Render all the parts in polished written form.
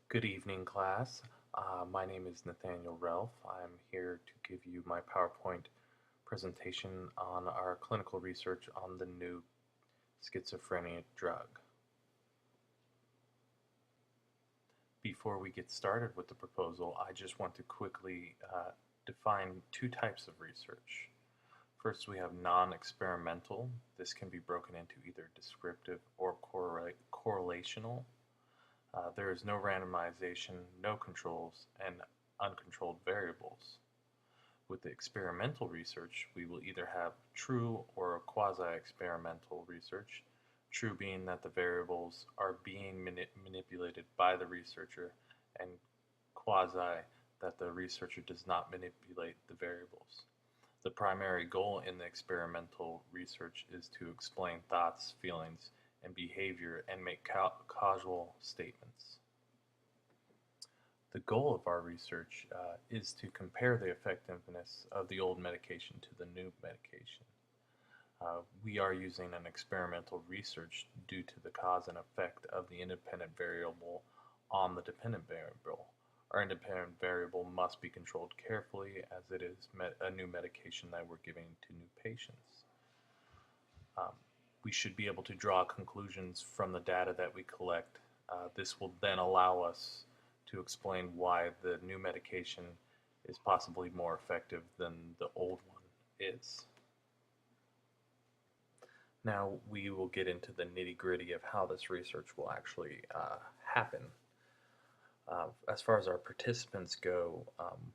Good evening, class. My name is Nathaniel Relf. I'm here to give you my PowerPoint presentation on our clinical research on the new schizophrenia drug. Before we get started with the proposal, I just want to quickly define two types of research. First, we have non-experimental. This can be broken into either descriptive or correlational. There is no randomization, no controls, and uncontrolled variables. With the experimental research, we will either have true or quasi-experimental research, true being that the variables are being manipulated by the researcher, and quasi that the researcher does not manipulate the variables. The primary goal in the experimental research is to explain thoughts, feelings, and behavior and make causal statements. The goal of our research is to compare the effectiveness of the old medication to the new medication. We are using an experimental research due to the cause and effect of the independent variable on the dependent variable. Our independent variable must be controlled carefully as it is a new medication that we're giving to new patients. We should be able to draw conclusions from the data that we collect. This will then allow us to explain why the new medication is possibly more effective than the old one is. Now we will get into the nitty-gritty of how this research will actually happen. As far as our participants go,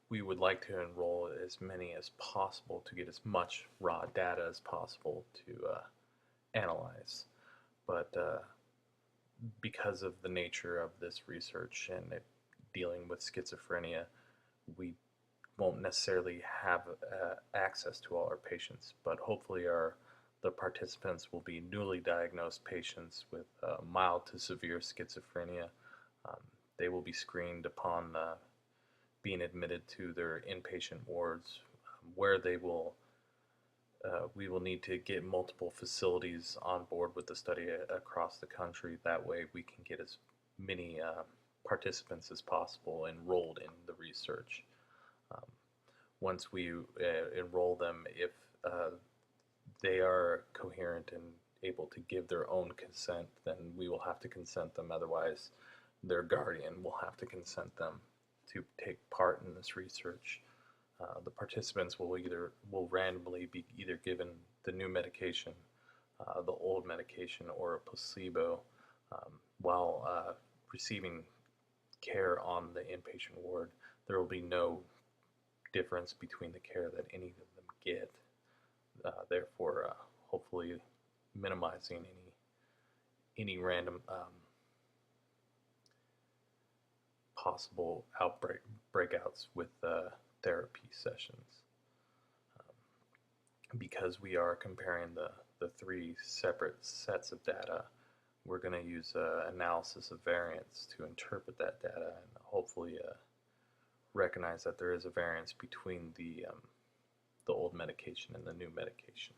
we would like to enroll as many as possible to get as much raw data as possible to analyze. But because of the nature of this research and it dealing with schizophrenia, we won't necessarily have access to all our patients, but hopefully the participants will be newly diagnosed patients with mild to severe schizophrenia. They will be screened upon being admitted to their inpatient wards, where they will we will need to get multiple facilities on board with the study across the country. That way we can get as many participants as possible enrolled in the research. Once we enroll them, if they are coherent and able to give their own consent, then we will have to consent them. Otherwise, their guardian will have to consent them to take part in this research. The participants will randomly be either given the new medication, the old medication, or a placebo while receiving care on the inpatient ward. There will be no difference between the care that any of them get, therefore hopefully minimizing any random possible breakouts with therapy sessions. Because we are comparing the three separate sets of data, we're going to use analysis of variance to interpret that data and hopefully recognize that there is a variance between the old medication and the new medication.